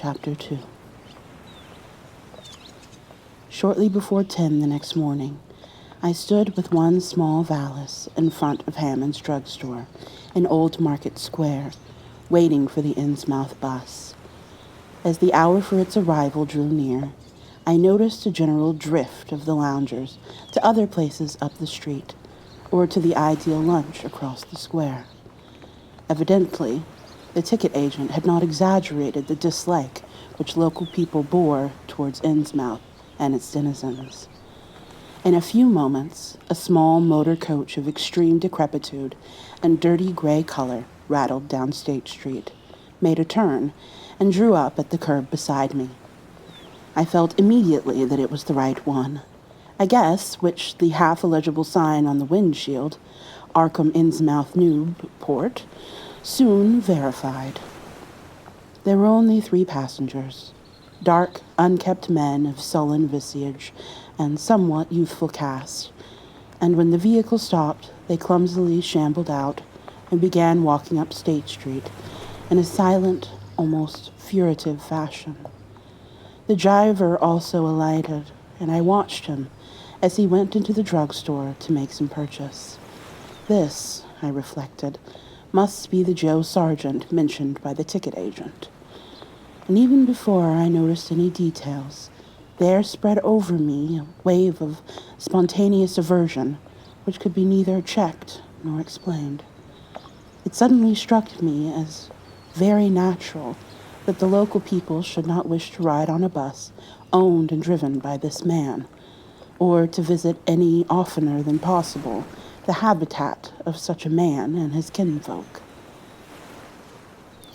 Chapter 2. Shortly before 10 the next morning, I stood with one small valise in front of Hammond's drugstore in Old Market Square, waiting for the Innsmouth bus. As the hour for its arrival drew near, I noticed a general drift of the loungers to other places up the street, or to the ideal lunch across the square. Evidently, the ticket agent had not exaggerated the dislike which local people bore towards Innsmouth and its denizens. In a few moments, a small motor coach of extreme decrepitude and dirty gray color rattled down State Street, made a turn, and drew up at the curb beside me. I felt immediately that it was the right one, a guess which the half-illegible sign on the windshield, Arkham Innsmouth Newport, soon verified. There were only 3 passengers, dark, unkempt men of sullen visage and somewhat youthful cast, and when the vehicle stopped, they clumsily shambled out and began walking up State Street in a silent, almost furtive fashion. The driver also alighted, and I watched him as he went into the drugstore to make some purchase. This, I reflected, must be the Joe Sargent mentioned by the ticket agent. And even before I noticed any details, there spread over me a wave of spontaneous aversion which could be neither checked nor explained. It suddenly struck me as very natural that the local people should not wish to ride on a bus owned and driven by this man, or to visit any oftener than possible the habitat of such a man and his kinfolk.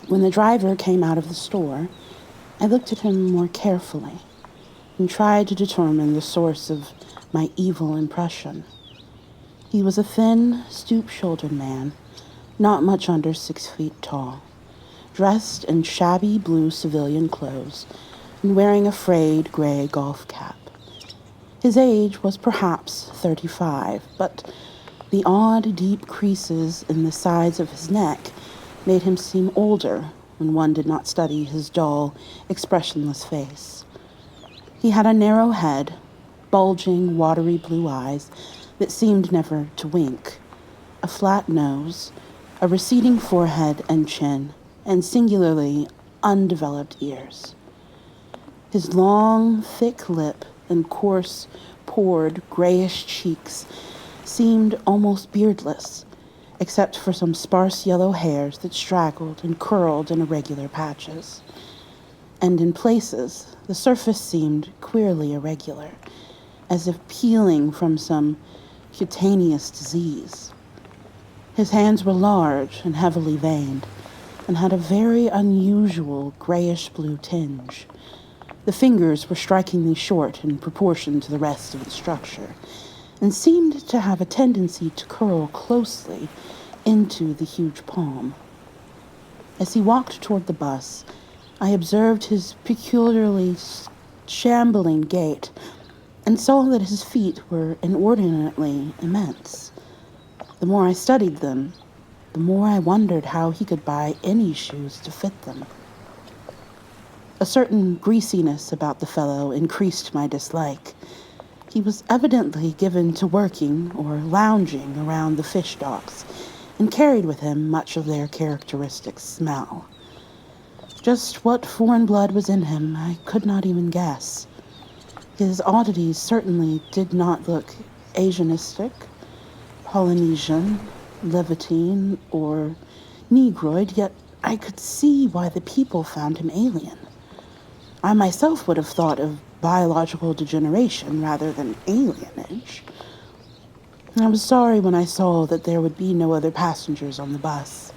When the driver came out of the store, I looked at him more carefully and tried to determine the source of my evil impression. He was a thin, stoop-shouldered man, not much under 6 feet tall, dressed in shabby blue civilian clothes and wearing a frayed gray golf cap. His age was perhaps 35, but the odd, deep creases in the sides of his neck made him seem older when one did not study his dull, expressionless face. He had a narrow head, bulging, watery blue eyes that seemed never to wink, a flat nose, a receding forehead and chin, and singularly undeveloped ears. His long, thick lip and coarse, pored, grayish cheeks seemed almost beardless, except for some sparse yellow hairs that straggled and curled in irregular patches. And in places, the surface seemed queerly irregular, as if peeling from some cutaneous disease. His hands were large and heavily veined, and had a very unusual grayish-blue tinge. The fingers were strikingly short in proportion to the rest of the structure, and seemed to have a tendency to curl closely into the huge palm. As he walked toward the bus, I observed his peculiarly shambling gait, and saw that his feet were inordinately immense. The more I studied them, the more I wondered how he could buy any shoes to fit them. A certain greasiness about the fellow increased my dislike. He was evidently given to working or lounging around the fish docks, and carried with him much of their characteristic smell. Just what foreign blood was in him, I could not even guess. His oddities certainly did not look Asianistic, Polynesian, Levantine, or Negroid, yet I could see why the people found him alien. I myself would have thought of biological degeneration rather than alienage. I was sorry when I saw that there would be no other passengers on the bus.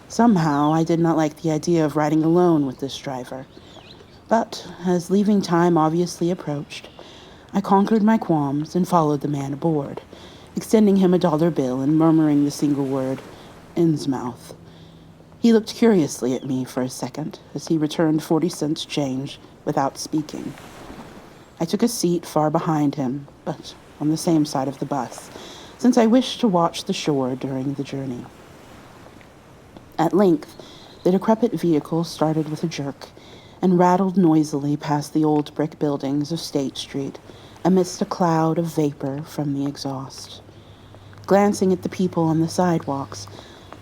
Somehow, I did not like the idea of riding alone with this driver. But, as leaving time obviously approached, I conquered my qualms and followed the man aboard, extending him a $1 bill and murmuring the single word, Innsmouth. He looked curiously at me for a second as he returned 40 cents change without speaking. I took a seat far behind him, but on the same side of the bus, since I wished to watch the shore during the journey. At length, the decrepit vehicle started with a jerk, and rattled noisily past the old brick buildings of State Street amidst a cloud of vapor from the exhaust. Glancing at the people on the sidewalks,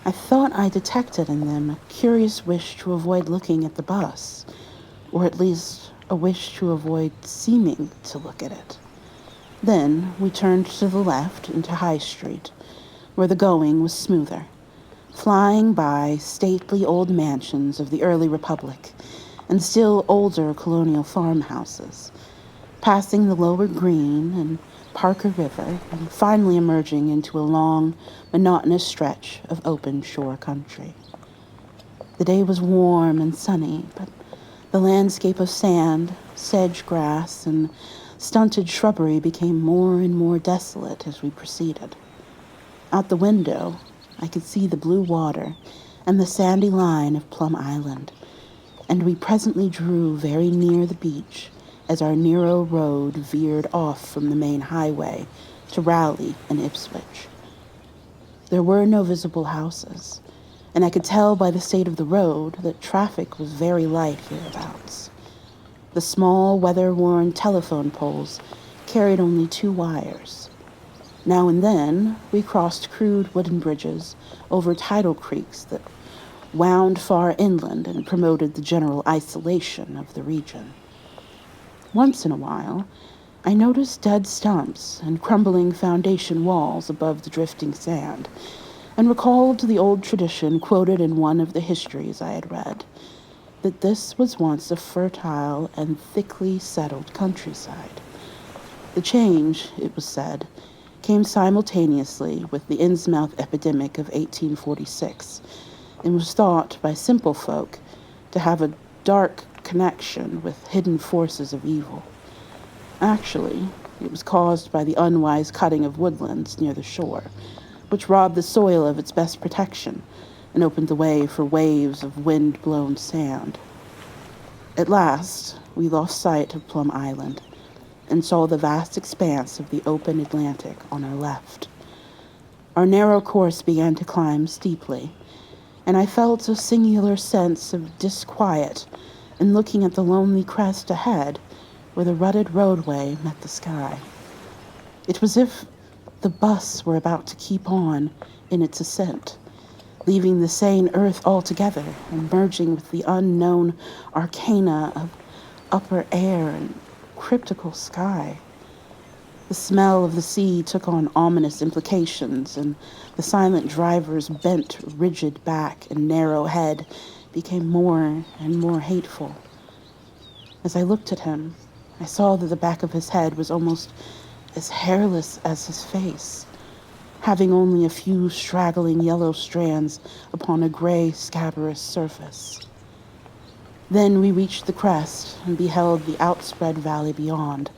I thought I detected in them a curious wish to avoid looking at the bus, or at least a wish to avoid seeming to look at it. Then we turned to the left into High Street, where the going was smoother, flying by stately old mansions of the early Republic and still older colonial farmhouses, passing the Lower Green and Parker River, and finally emerging into a long, monotonous stretch of open shore country. The day was warm and sunny, but the landscape of sand, sedge grass, and stunted shrubbery became more and more desolate as we proceeded. Out the window, I could see the blue water and the sandy line of Plum Island, and we presently drew very near the beach as our narrow road veered off from the main highway to Raleigh and Ipswich. There were no visible houses, and I could tell by the state of the road that traffic was very light hereabouts. The small, weather-worn telephone poles carried only 2 wires. Now and then, we crossed crude wooden bridges over tidal creeks that wound far inland and promoted the general isolation of the region. Once in a while, I noticed dead stumps and crumbling foundation walls above the drifting sand, and recalled the old tradition quoted in one of the histories I had read, that this was once a fertile and thickly settled countryside. The change, it was said, came simultaneously with the Innsmouth epidemic of 1846, and was thought by simple folk to have a dark connection with hidden forces of evil. Actually, it was caused by the unwise cutting of woodlands near the shore, which robbed the soil of its best protection and opened the way for waves of wind-blown sand. At last, we lost sight of Plum Island and saw the vast expanse of the open Atlantic on our left. Our narrow course began to climb steeply, and I felt a singular sense of disquiet in looking at the lonely crest ahead where the rutted roadway met the sky. It was as if the bus were about to keep on in its ascent, leaving the sane earth altogether and merging with the unknown arcana of upper air and cryptical sky. The smell of the sea took on ominous implications, and the silent driver's bent, rigid back and narrow head became more and more hateful. As I looked at him, I saw that the back of his head was almost as hairless as his face, having only a few straggling yellow strands upon a gray, scabrous surface. Then we reached the crest and beheld the outspread valley beyond,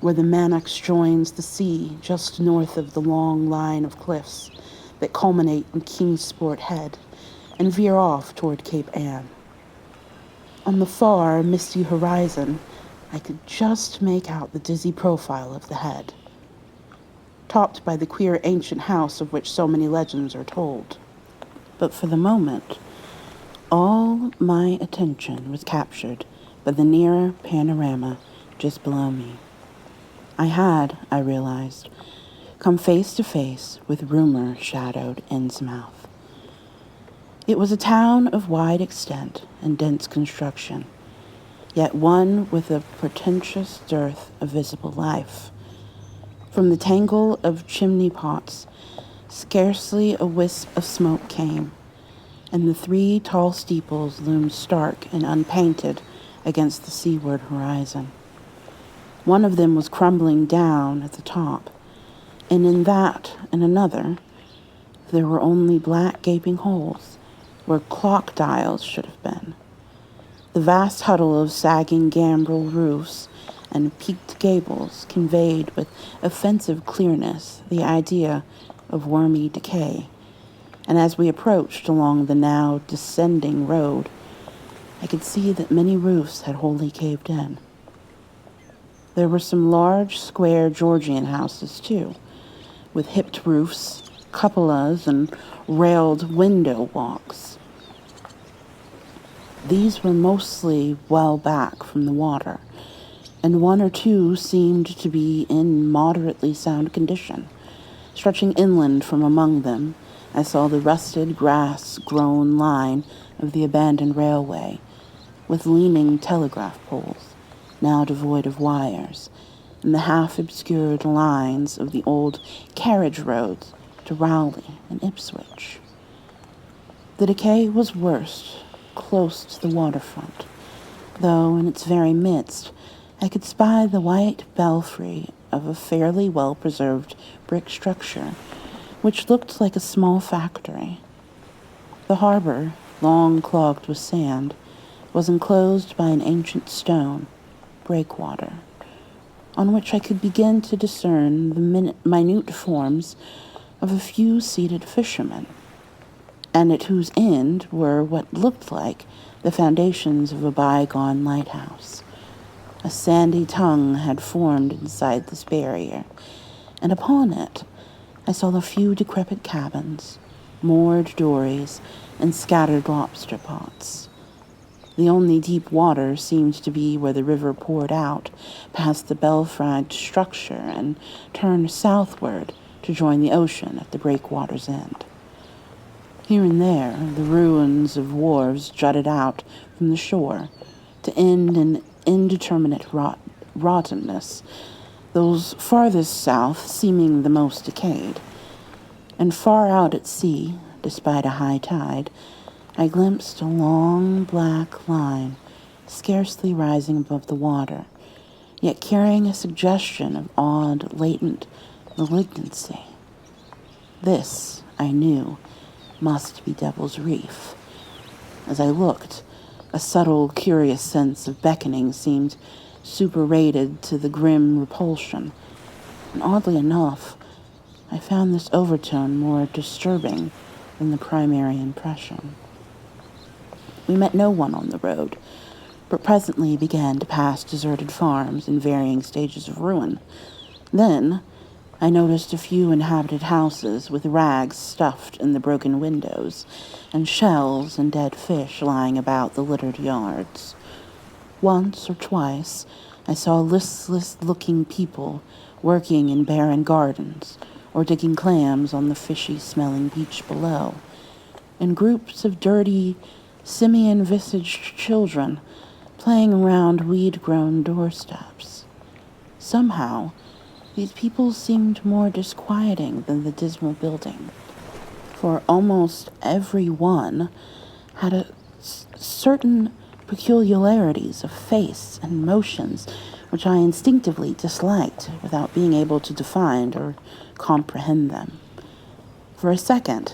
where the Manox joins the sea just north of the long line of cliffs that culminate in Kingsport Head and veer off toward Cape Ann. On the far, misty horizon, I could just make out the dizzy profile of the head, topped by the queer ancient house of which so many legends are told. But for the moment, all my attention was captured by the nearer panorama just below me. I had, I realized, come face to face with rumor-shadowed Innsmouth. It was a town of wide extent and dense construction, yet one with a portentous dearth of visible life. From the tangle of chimney pots, scarcely a wisp of smoke came, and the 3 tall steeples loomed stark and unpainted against the seaward horizon. One of them was crumbling down at the top, and in that and another, there were only black gaping holes where clock dials should have been. The vast huddle of sagging gambrel roofs and peaked gables conveyed with offensive clearness the idea of wormy decay, and as we approached along the now descending road, I could see that many roofs had wholly caved in. There were some large, square Georgian houses, too, with hipped roofs, cupolas, and railed window walks. These were mostly well back from the water, and one or two seemed to be in moderately sound condition. Stretching inland from among them, I saw the rusted, grass-grown line of the abandoned railway, with leaning telegraph poles, now devoid of wires, and the half-obscured lines of the old carriage roads to Rowley and Ipswich. The decay was worst close to the waterfront, though in its very midst I could spy the white belfry of a fairly well-preserved brick structure, which looked like a small factory. The harbor, long clogged with sand, was enclosed by an ancient stone breakwater, on which I could begin to discern the minute forms of a few seated fishermen, and at whose end were what looked like the foundations of a bygone lighthouse. A sandy tongue had formed inside this barrier, and upon it I saw a few decrepit cabins, moored dories, and scattered lobster pots. The only deep water seemed to be where the river poured out past the belfried structure and turned southward to join the ocean at the breakwater's end. Here and there, the ruins of wharves jutted out from the shore to end in indeterminate rottenness, those farthest south seeming the most decayed. And far out at sea, despite a high tide, I glimpsed a long black line, scarcely rising above the water, yet carrying a suggestion of odd, latent malignancy. This, I knew, must be Devil's Reef. As I looked, a subtle, curious sense of beckoning seemed superadded to the grim repulsion, and oddly enough, I found this overtone more disturbing than the primary impression. We met no one on the road, but presently began to pass deserted farms in varying stages of ruin. Then I noticed a few inhabited houses with rags stuffed in the broken windows, and shells and dead fish lying about the littered yards. Once or twice I saw listless-looking people working in barren gardens, or digging clams on the fishy-smelling beach below, and groups of dirty, simian-visaged children playing around weed-grown doorsteps. Somehow, these people seemed more disquieting than the dismal building, for almost every one had certain peculiarities of face and motions which I instinctively disliked without being able to define or comprehend them. For a second,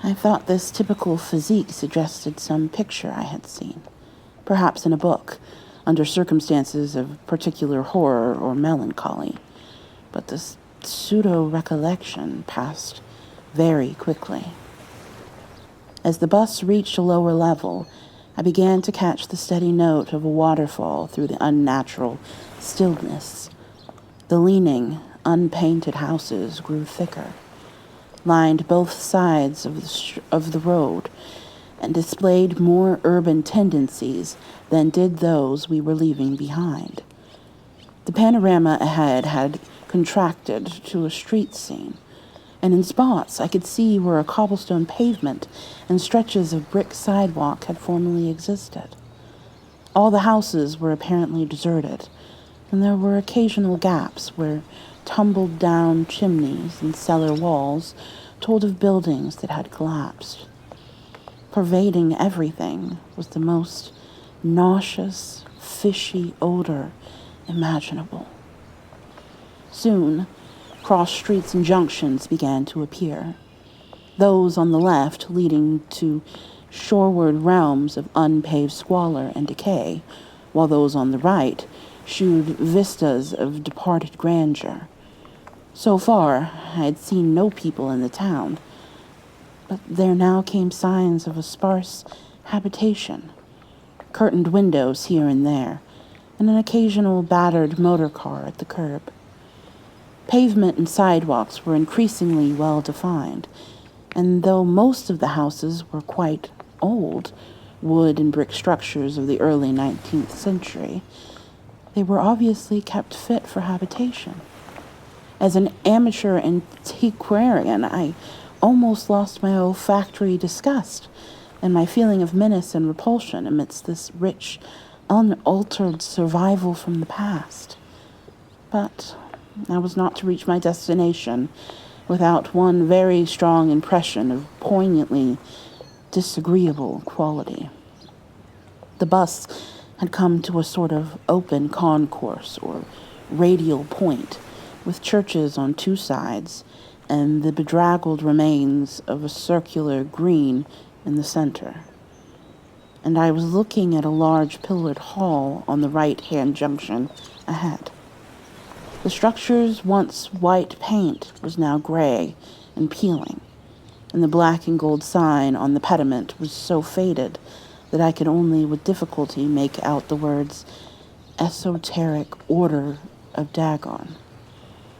I thought this typical physique suggested some picture I had seen, perhaps in a book, under circumstances of particular horror or melancholy. But this pseudo-recollection passed very quickly. As the bus reached a lower level, I began to catch the steady note of a waterfall through the unnatural stillness. The leaning, unpainted houses grew thicker, lined both sides of the road, and displayed more urban tendencies than did those we were leaving behind. The panorama ahead had contracted to a street scene, and in spots I could see where a cobblestone pavement and stretches of brick sidewalk had formerly existed. All the houses were apparently deserted, and there were occasional gaps where tumbled-down chimneys and cellar walls told of buildings that had collapsed. Pervading everything was the most nauseous, fishy odor imaginable. Soon, cross streets and junctions began to appear, those on the left leading to shoreward realms of unpaved squalor and decay, while those on the right shewed vistas of departed grandeur. So far, I had seen no people in the town, but there now came signs of a sparse habitation, curtained windows here and there, and an occasional battered motor car at the curb. Pavement and sidewalks were increasingly well defined, and though most of the houses were quite old, wood and brick structures of the early 19th century. They were obviously kept fit for habitation. As an amateur antiquarian, I almost lost my olfactory disgust and my feeling of menace and repulsion amidst this rich, unaltered survival from the past. But I was not to reach my destination without one very strong impression of poignantly disagreeable quality. The bus had come to a sort of open concourse or radial point, with churches on two sides and the bedraggled remains of a circular green in the center. And I was looking at a large pillared hall on the right-hand junction ahead. The structure's once white paint was now gray and peeling, and the black and gold sign on the pediment was so faded that I could only with difficulty make out the words Esoteric Order of Dagon.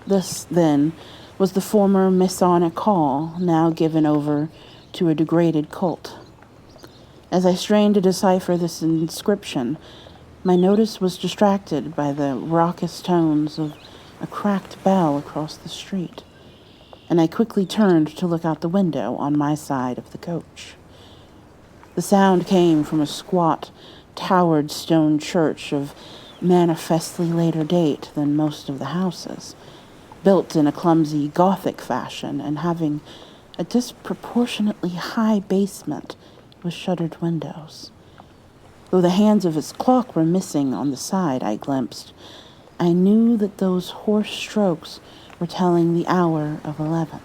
This, then, was the former Masonic hall, now given over to a degraded cult. As I strained to decipher this inscription, my notice was distracted by the raucous tones of a cracked bell across the street, and I quickly turned to look out the window on my side of the coach. The sound came from a squat, towered stone church of manifestly later date than most of the houses, built in a clumsy Gothic fashion and having a disproportionately high basement with shuttered windows. Though the hands of its clock were missing on the side I glimpsed, I knew that those hoarse strokes were telling the hour of 11.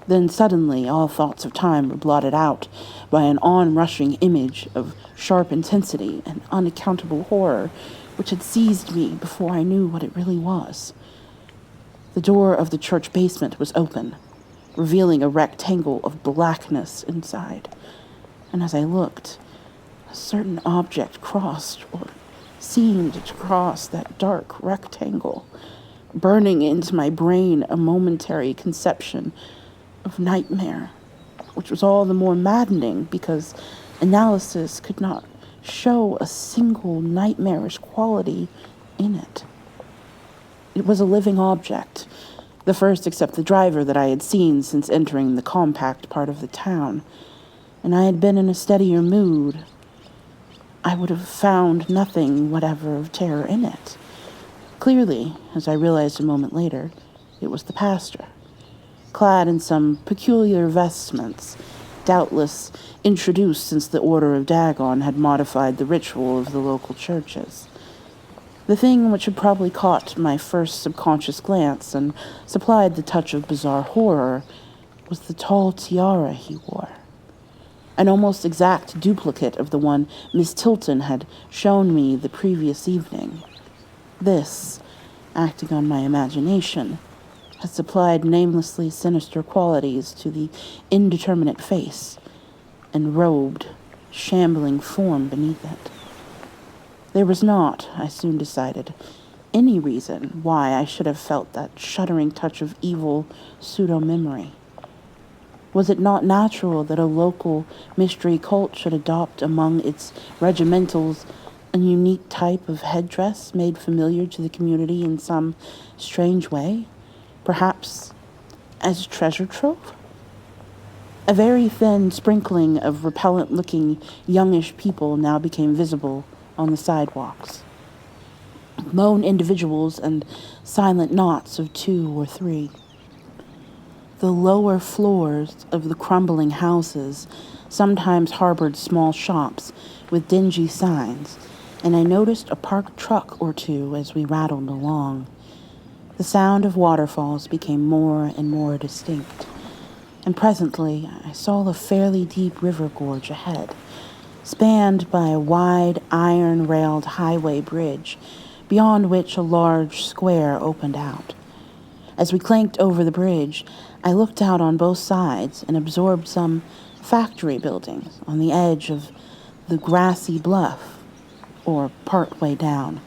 Then suddenly all thoughts of time were blotted out by an on-rushing image of sharp intensity and unaccountable horror which had seized me before I knew what it really was. The door of the church basement was open, revealing a rectangle of blackness inside, and as I looked, a certain object crossed or seemed to cross that dark rectangle, burning into my brain a momentary conception of nightmare, which was all the more maddening because analysis could not show a single nightmarish quality in it. It was a living object, the first except the driver that I had seen since entering the compact part of the town, and I had been in a steadier mood. I would have found nothing whatever of terror in it. Clearly, as I realized a moment later, it was the pastor, clad in some peculiar vestments, doubtless introduced since the Order of Dagon had modified the ritual of the local churches. The thing which had probably caught my first subconscious glance and supplied the touch of bizarre horror was the tall tiara he wore, an almost exact duplicate of the one Miss Tilton had shown me the previous evening. This, acting on my imagination, had supplied namelessly sinister qualities to the indeterminate face and robed, shambling form beneath it. There was not, I soon decided, any reason why I should have felt that shuddering touch of evil pseudo-memory. Was it not natural that a local mystery cult should adopt among its regimentals a unique type of headdress made familiar to the community in some strange way, perhaps as a treasure trove? A very thin sprinkling of repellent-looking youngish people now became visible on the sidewalks. Lone individuals and silent knots of 2 or 3. The lower floors of the crumbling houses sometimes harbored small shops with dingy signs, and I noticed a parked truck or two as we rattled along. The sound of waterfalls became more and more distinct, and presently I saw a fairly deep river gorge ahead, spanned by a wide iron-railed highway bridge, beyond which a large square opened out. As we clanked over the bridge, I looked out on both sides and absorbed some factory buildings on the edge of the grassy bluff, or part way down.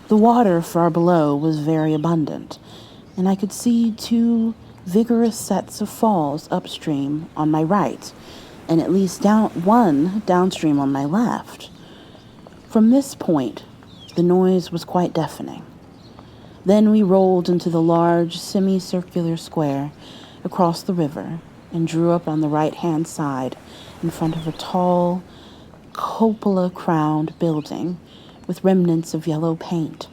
The water far below was very abundant, and I could see 2 vigorous sets of falls upstream on my right, and at least one downstream on my left. From this point, the noise was quite deafening. Then we rolled into the large semicircular square across the river and drew up on the right-hand side in front of a tall, cupola-crowned building with remnants of yellow paint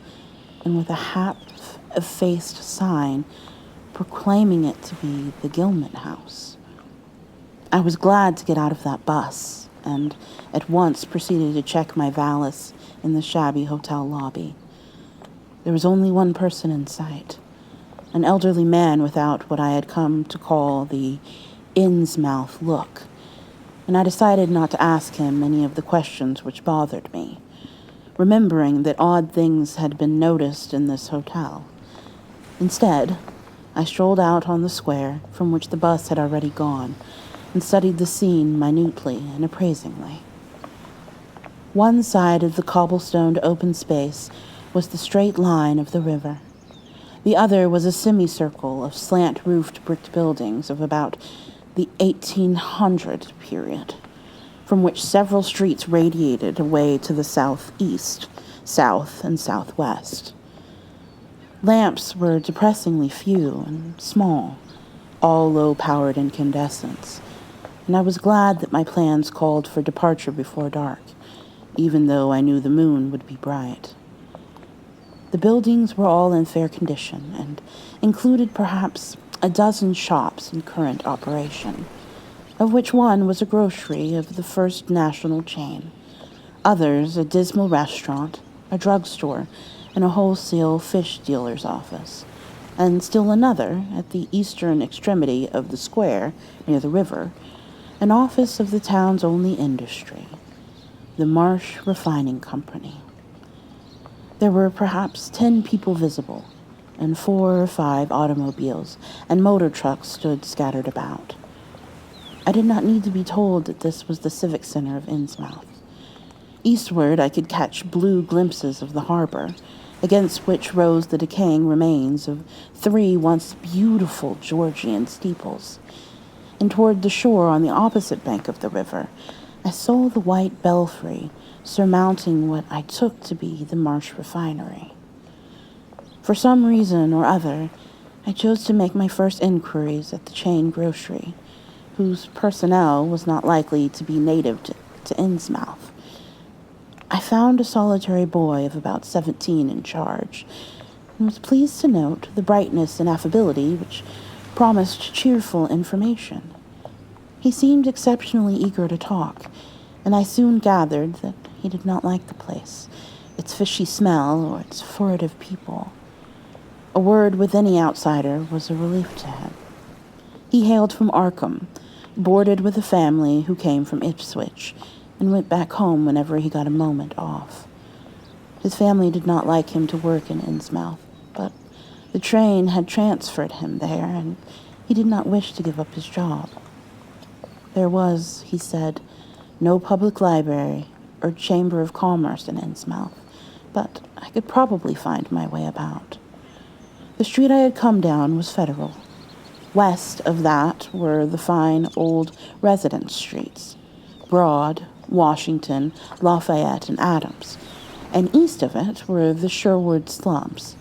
and with a half-effaced sign proclaiming it to be the Gilman House. I was glad to get out of that bus and at once proceeded to check my valise in the shabby hotel lobby. There was only one person in sight, an elderly man without what I had come to call the Innsmouth look, and I decided not to ask him any of the questions which bothered me, remembering that odd things had been noticed in this hotel. Instead, I strolled out on the square from which the bus had already gone and studied the scene minutely and appraisingly. One side of the cobblestoned open space was the straight line of the river. The other was a semicircle of slant-roofed brick buildings of about the 1800 period, from which several streets radiated away to the southeast, south, and southwest. Lamps were depressingly few and small, all low-powered incandescents, and I was glad that my plans called for departure before dark, even though I knew the moon would be bright. The buildings were all in fair condition and included perhaps a dozen shops in current operation, of which one was a grocery of the first national chain, others a dismal restaurant, a drugstore, and a wholesale fish dealer's office, and still another, at the eastern extremity of the square, near the river, an office of the town's only industry, the Marsh Refining Company. There were perhaps 10 people visible, and 4 or 5 automobiles and motor trucks stood scattered about. I did not need to be told that this was the civic center of Innsmouth. Eastward, I could catch blue glimpses of the harbor, against which rose the decaying remains of 3 once beautiful Georgian steeples. And toward the shore on the opposite bank of the river, I saw the white belfry surmounting what I took to be the Marsh Refinery. For some reason or other, I chose to make my first inquiries at the chain grocery, whose personnel was not likely to be native to Innsmouth. I found a solitary boy of about 17 in charge, and was pleased to note the brightness and affability which promised cheerful information. He seemed exceptionally eager to talk, and I soon gathered that he did not like the place, its fishy smell, or its furtive people. A word with any outsider was a relief to him. He hailed from Arkham, boarded with a family who came from Ipswich, and went back home whenever he got a moment off. His family did not like him to work in Innsmouth, but the train had transferred him there, and he did not wish to give up his job. There was, he said, no public library or chamber of commerce in Innsmouth, but I could probably find my way about. The street I had come down was Federal. West of that were the fine old residence streets, Broad, Washington, Lafayette, and Adams, and east of it were the Sherwood slums.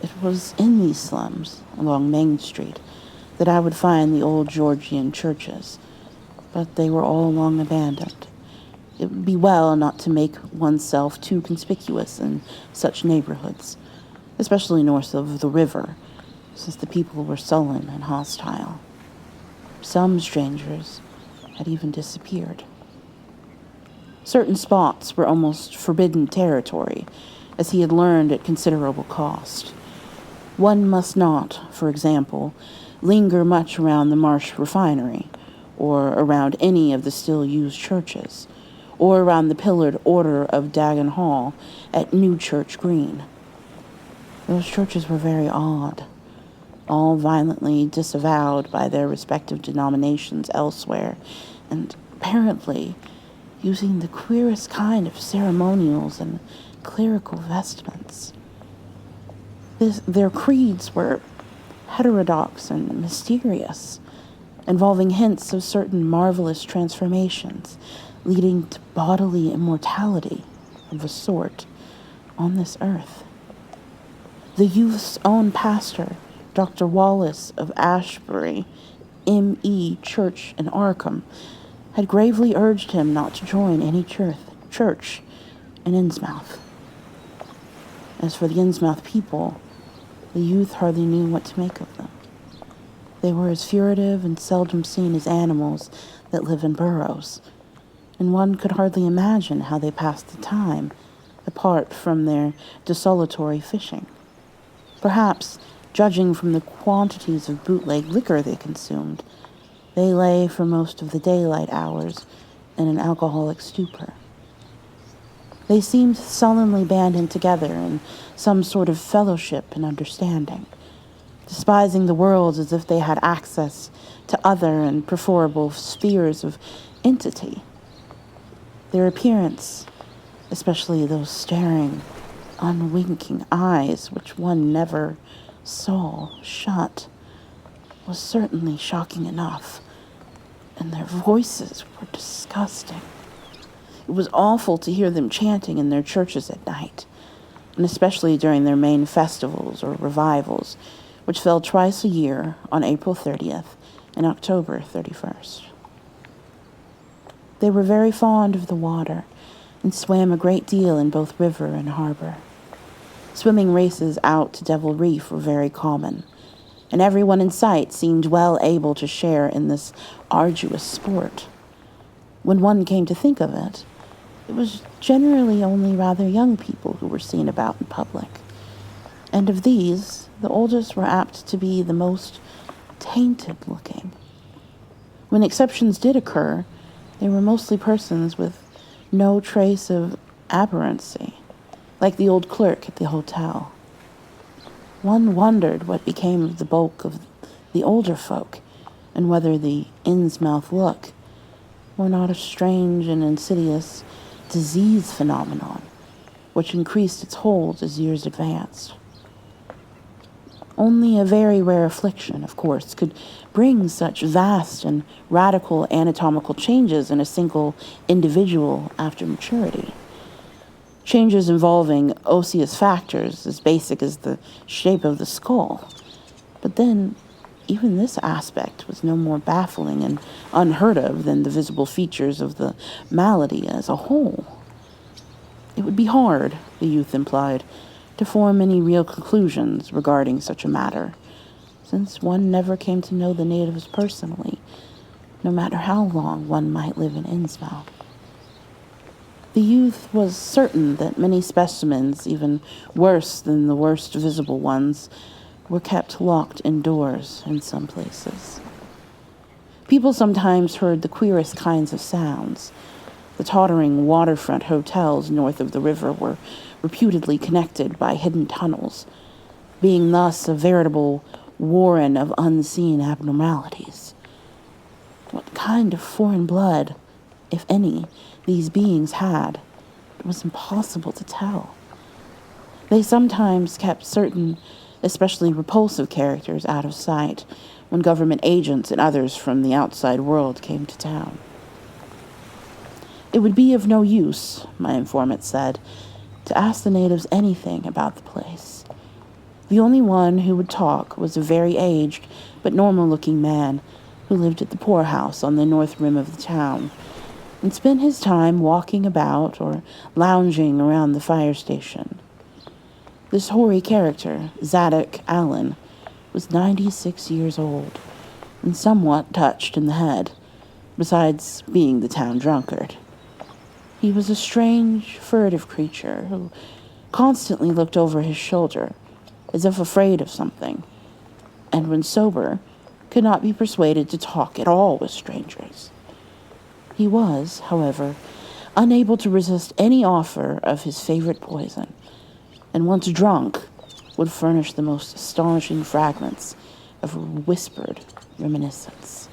It was in these slums, along Main Street, that I would find the old Georgian churches, but they were all long abandoned. It would be well not to make oneself too conspicuous in such neighborhoods, especially north of the river, since the people were sullen and hostile. Some strangers had even disappeared. Certain spots were almost forbidden territory, as he had learned at considerable cost. One must not, for example, linger much around the Marsh Refinery, or around any of the still-used churches, or around the pillared Order of Dagon Hall at New Church Green. Those churches were very odd, all violently disavowed by their respective denominations elsewhere, and apparently using the queerest kind of ceremonials and clerical vestments. Their creeds were heterodox and mysterious, involving hints of certain marvelous transformations, leading to bodily immortality of a sort on this earth. The youth's own pastor, Dr. Wallace of Ashbury, M.E. Church in Arkham, had gravely urged him not to join any church in Innsmouth. As for the Innsmouth people, the youth hardly knew what to make of them. They were as furtive and seldom seen as animals that live in burrows, and one could hardly imagine how they passed the time apart from their desultory fishing. Perhaps, judging from the quantities of bootleg liquor they consumed, they lay for most of the daylight hours in an alcoholic stupor. They seemed sullenly banded together in some sort of fellowship and understanding, despising the world as if they had access to other and preferable spheres of entity. Their appearance, especially those staring, unwinking eyes which one never saw shut, was certainly shocking enough, and their voices were disgusting. It was awful to hear them chanting in their churches at night, and especially during their main festivals or revivals, which fell twice a year on April 30th and October 31st. They were very fond of the water and swam a great deal in both river and harbor. Swimming races out to Devil Reef were very common, and everyone in sight seemed well able to share in this arduous sport. When one came to think of it, it was generally only rather young people who were seen about in public, and of these, the oldest were apt to be the most tainted-looking. When exceptions did occur, they were mostly persons with no trace of aberrancy, like the old clerk at the hotel. One wondered what became of the bulk of the older folk, and whether the Innsmouth look were not a strange and insidious disease phenomenon, which increased its hold as years advanced. Only a very rare affliction, of course, could bring such vast and radical anatomical changes in a single individual after maturity. Changes involving osseous factors as basic as the shape of the skull. But then, even this aspect was no more baffling and unheard of than the visible features of the malady as a whole. It would be hard, the youth implied, to form any real conclusions regarding such a matter, since one never came to know the natives personally, no matter how long one might live in Innsmouth. The youth was certain that many specimens, even worse than the worst visible ones, were kept locked indoors in some places. People sometimes heard the queerest kinds of sounds. The tottering waterfront hotels north of the river were reputedly connected by hidden tunnels, being thus a veritable warren of unseen abnormalities. What kind of foreign blood, if any, these beings had, it was impossible to tell. They sometimes kept certain, especially repulsive characters out of sight when government agents and others from the outside world came to town. It would be of no use, my informant said, to ask the natives anything about the place. The only one who would talk was a very aged but normal-looking man who lived at the poorhouse on the north rim of the town and spent his time walking about or lounging around the fire station. This hoary character, Zadok Allen, was 96 years old and somewhat touched in the head, besides being the town drunkard. He was a strange, furtive creature who constantly looked over his shoulder, as if afraid of something, and when sober, could not be persuaded to talk at all with strangers. He was, however, unable to resist any offer of his favorite poison, and once drunk, would furnish the most astonishing fragments of whispered reminiscence.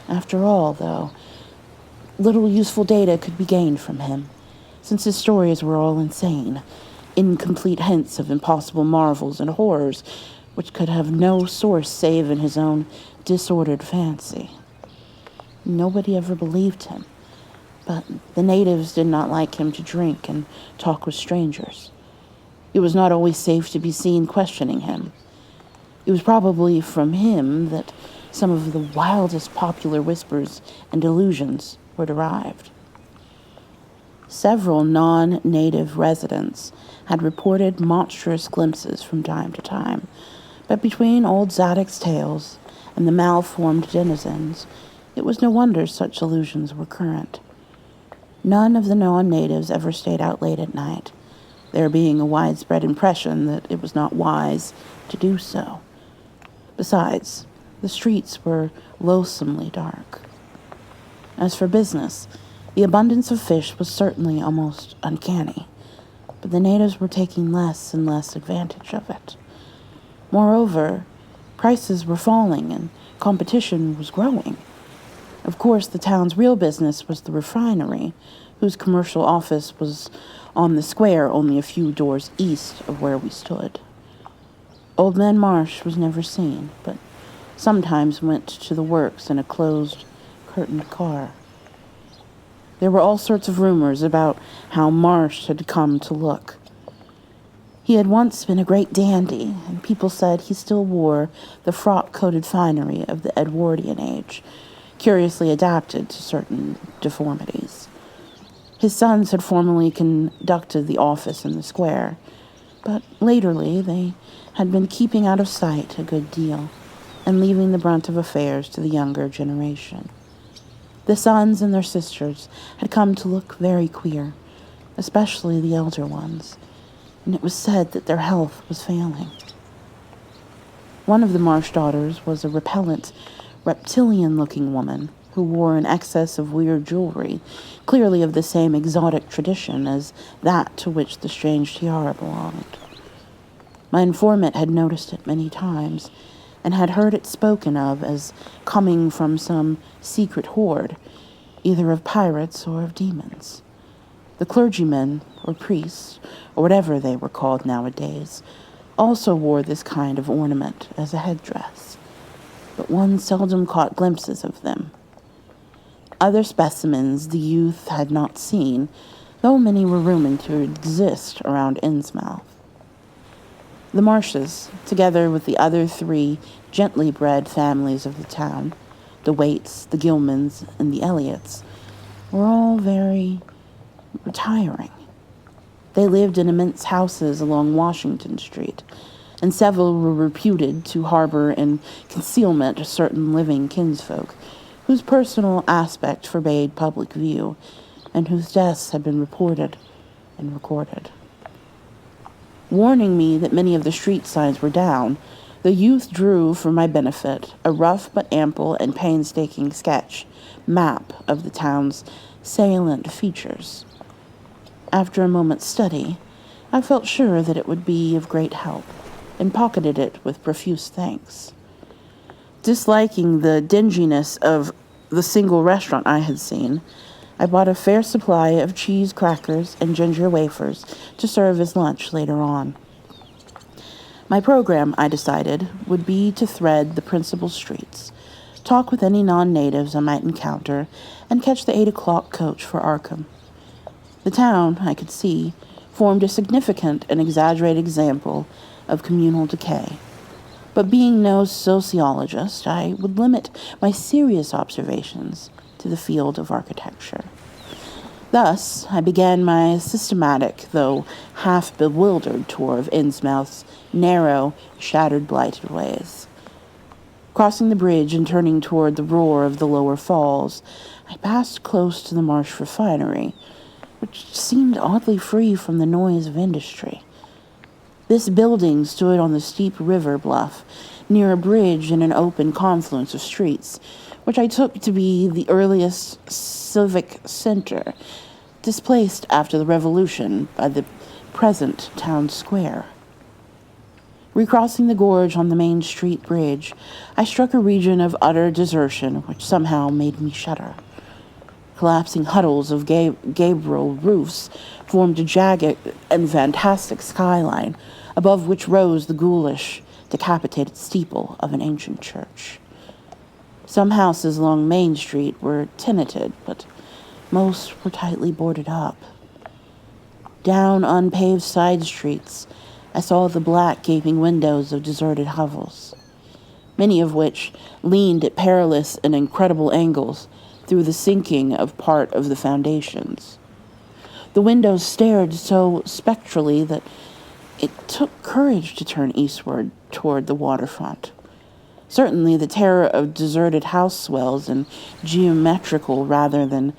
After all, though, little useful data could be gained from him, since his stories were all insane, incomplete hints of impossible marvels and horrors which could have no source save in his own disordered fancy. Nobody ever believed him, but the natives did not like him to drink and talk with strangers. It was not always safe to be seen questioning him. It was probably from him that some of the wildest popular whispers and delusions were derived. Several non-native residents had reported monstrous glimpses from time to time, but between old Zadok's tales and the malformed denizens, it was no wonder such illusions were current. None of the non-natives ever stayed out late at night, there being a widespread impression that it was not wise to do so. Besides, the streets were loathsomely dark. As for business, the abundance of fish was certainly almost uncanny, but the natives were taking less and less advantage of it. Moreover, prices were falling and competition was growing. Of course, the town's real business was the refinery, whose commercial office was on the square only a few doors east of where we stood. Old Man Marsh was never seen, but sometimes went to the works in a closed, curtained car. There were all sorts of rumors about how Marsh had come to look. He had once been a great dandy, and people said he still wore the frock-coated finery of the Edwardian age, curiously adapted to certain deformities. His sons had formerly conducted the office in the square, but latterly they had been keeping out of sight a good deal, and leaving the brunt of affairs to the younger generation. The sons and their sisters had come to look very queer, especially the elder ones, and it was said that their health was failing. One of the Marsh daughters was a repellent, reptilian-looking woman who wore an excess of weird jewelry, clearly of the same exotic tradition as that to which the strange tiara belonged. My informant had noticed it many times, and had heard it spoken of as coming from some secret horde, either of pirates or of demons. The clergymen, or priests, or whatever they were called nowadays, also wore this kind of ornament as a headdress, but one seldom caught glimpses of them. Other specimens the youth had not seen, though many were rumored to exist around Innsmouth. The Marshes, together with the other three gently bred families of the town, the Waits, the Gilmans, and the Elliots, were all very retiring. They lived in immense houses along Washington Street, and several were reputed to harbor in concealment a certain living kinsfolk, whose personal aspect forbade public view, and whose deaths had been reported and recorded. Warning me that many of the street signs were down, the youth drew for my benefit a rough but ample and painstaking map of the town's salient features. After a moment's study, I felt sure that it would be of great help, and pocketed it with profuse thanks. Disliking the dinginess of the single restaurant I had seen, I bought a fair supply of cheese, crackers, and ginger wafers to serve as lunch later on. My program, I decided, would be to thread the principal streets, talk with any non-natives I might encounter, and catch the 8 o'clock coach for Arkham. The town, I could see, formed a significant and exaggerated example of communal decay. But being no sociologist, I would limit my serious observations to the field of architecture. Thus, I began my systematic, though half-bewildered tour of Innsmouth's narrow, shattered, blighted ways. Crossing the bridge and turning toward the roar of the lower falls, I passed close to the Marsh refinery, which seemed oddly free from the noise of industry. This building stood on the steep river bluff, near a bridge in an open confluence of streets, which I took to be the earliest civic center, displaced after the Revolution by the present town square. Recrossing the gorge on the Main Street bridge, I struck a region of utter desertion which somehow made me shudder. Collapsing huddles of gabled roofs formed a jagged and fantastic skyline, above which rose the ghoulish, decapitated steeple of an ancient church. Some houses along Main Street were tenanted, but most were tightly boarded up. Down unpaved side streets, I saw the black gaping windows of deserted hovels, many of which leaned at perilous and incredible angles through the sinking of part of the foundations. The windows stared so spectrally that it took courage to turn eastward toward the waterfront. Certainly the terror of deserted house swells in geometrical rather than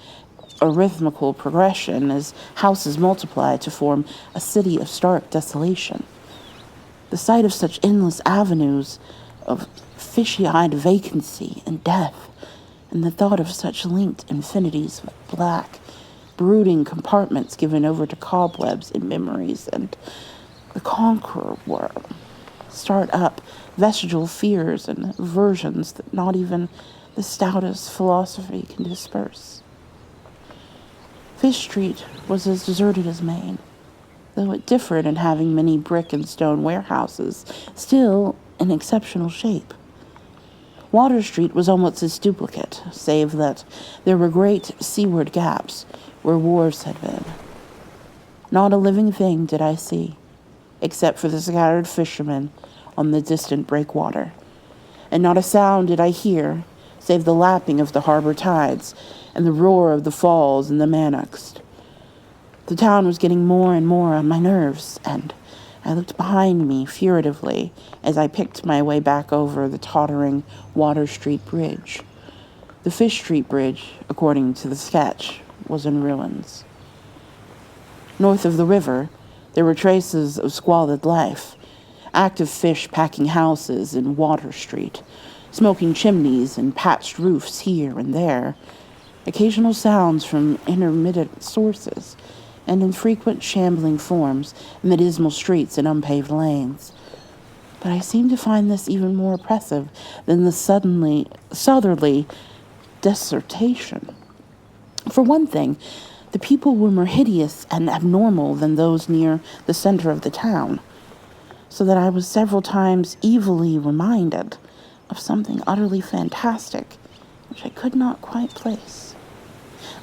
arithmetical progression as houses multiply to form a city of stark desolation. The sight of such endless avenues of fishy-eyed vacancy and death, and the thought of such linked infinities of black, brooding compartments given over to cobwebs and memories and the conqueror worm, start up vestigial fears and aversions that not even the stoutest philosophy can disperse. Fish Street was as deserted as Main, though it differed in having many brick and stone warehouses, still in exceptional shape. Water Street was almost its duplicate, save that there were great seaward gaps where wharves had been. Not a living thing did I see, except for the scattered fishermen on the distant breakwater, and not a sound did I hear, save the lapping of the harbor tides and the roar of the falls and the Manox. The town was getting more and more on my nerves, and I looked behind me furtively as I picked my way back over the tottering Water Street Bridge. The Fish Street Bridge, according to the sketch, was in ruins. North of the river, there were traces of squalid life, active fish packing houses in Water Street, smoking chimneys and patched roofs here and there, occasional sounds from intermittent sources, and infrequent shambling forms in the dismal streets and unpaved lanes. But I seemed to find this even more oppressive than the southerly desertation. For one thing, the people were more hideous and abnormal than those near the center of the town, so that I was several times evilly reminded of something utterly fantastic, which I could not quite place.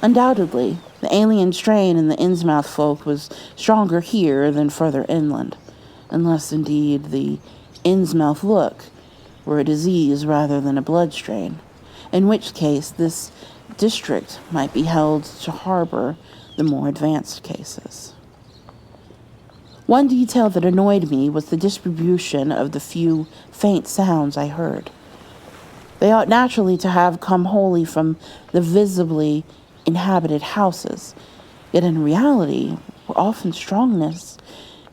Undoubtedly, the alien strain in the Innsmouth folk was stronger here than further inland, unless indeed the Innsmouth look were a disease rather than a blood strain, in which case this district might be held to harbor the more advanced cases. One detail that annoyed me was the distribution of the few faint sounds I heard. They ought naturally to have come wholly from the visibly inhabited houses, yet in reality were often strongest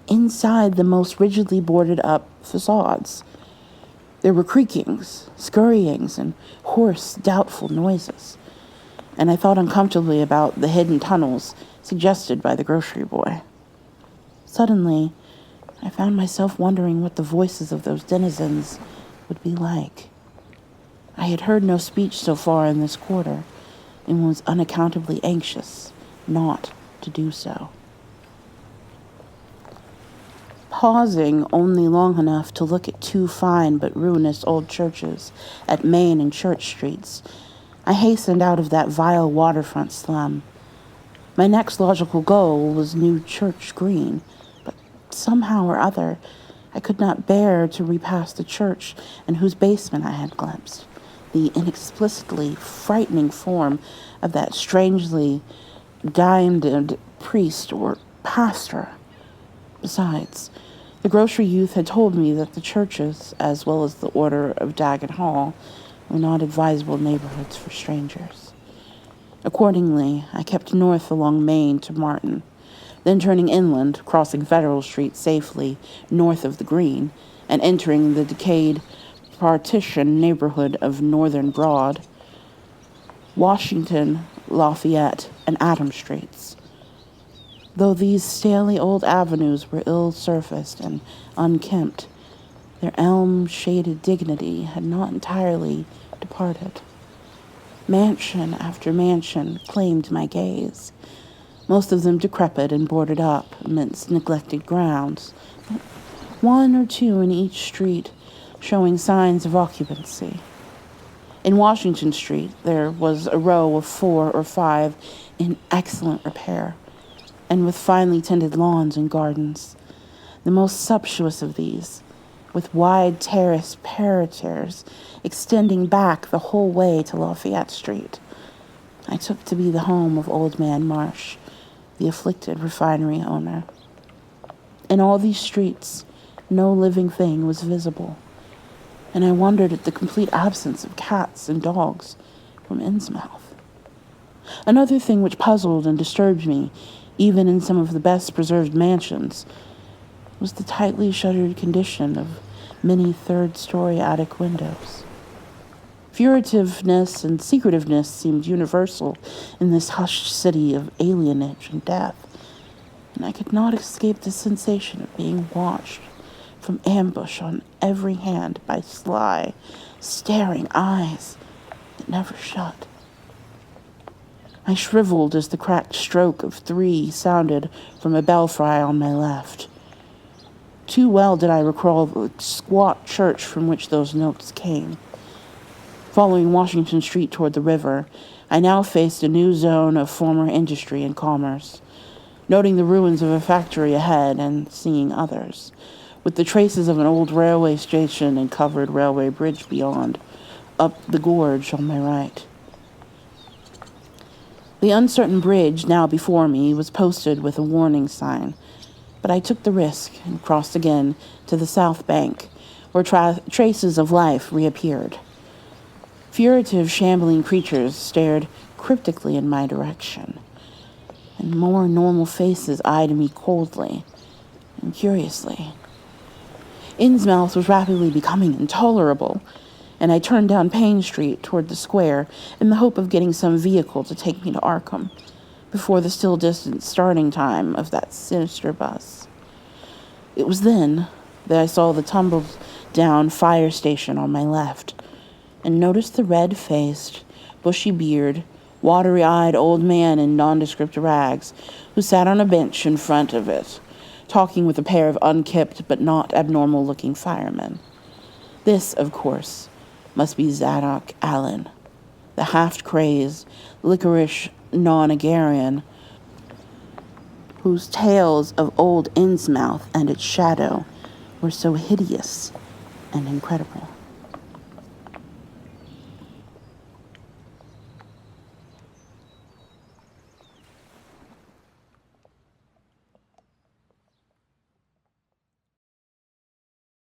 inside the most rigidly boarded up facades. There were creakings, scurryings, and hoarse, doubtful noises, and I thought uncomfortably about the hidden tunnels suggested by the grocery boy. Suddenly, I found myself wondering what the voices of those denizens would be like. I had heard no speech so far in this quarter, and was unaccountably anxious not to do so. Pausing only long enough to look at two fine but ruinous old churches at Main and Church Streets, I hastened out of that vile waterfront slum. My next logical goal was New Church Green, but somehow or other I could not bear to repass the church in whose basement I had glimpsed the inexplicably frightening form of that strangely diademed priest or pastor. Besides, the grocery youth had told me that the churches, as well as the Order of Dagon Hall, were not advisable neighborhoods for strangers. Accordingly, I kept north along Main to Martin, then turning inland, crossing Federal Street safely north of the Green, and entering the decayed partition neighborhood of Northern Broad, Washington, Lafayette, and Adams Streets. Though these staley old avenues were ill-surfaced and unkempt, their elm-shaded dignity had not entirely departed. Mansion after mansion claimed my gaze, most of them decrepit and boarded up amidst neglected grounds, but one or two in each street showing signs of occupancy. In Washington Street, there was a row of 4 or 5 in excellent repair, and with finely tended lawns and gardens. The most sumptuous of these, with wide terrace parterres extending back the whole way to Lafayette Street, I took to be the home of Old Man Marsh, the afflicted refinery owner. In all these streets, no living thing was visible, and I wondered at the complete absence of cats and dogs from Innsmouth. Another thing which puzzled and disturbed me, even in some of the best preserved mansions, was the tightly shuttered condition of many third-story attic windows. Furtiveness and secretiveness seemed universal in this hushed city of alienage and death, and I could not escape the sensation of being watched from ambush on every hand by sly, staring eyes that never shut. I shriveled as the cracked stroke of 3 sounded from a belfry on my left. Too well did I recall the squat church from which those notes came. Following Washington Street toward the river, I now faced a new zone of former industry and commerce, noting the ruins of a factory ahead and seeing others, with the traces of an old railway station and covered railway bridge beyond, up the gorge on my right. The uncertain bridge now before me was posted with a warning sign, but I took the risk and crossed again to the south bank, where traces of life reappeared. Furtive, shambling creatures stared cryptically in my direction, and more normal faces eyed me coldly and curiously. Innsmouth was rapidly becoming intolerable, and I turned down Payne Street toward the square in the hope of getting some vehicle to take me to Arkham before the still distant starting time of that sinister bus. It was then that I saw the tumbled-down fire station on my left and noticed the red-faced, bushy-bearded, watery-eyed old man in nondescript rags who sat on a bench in front of it, talking with a pair of unkempt but not abnormal-looking firemen. This, of course, must be Zadok Allen, the half-crazed, licorice nonagarian whose tales of old Innsmouth and its shadow were so hideous and incredible.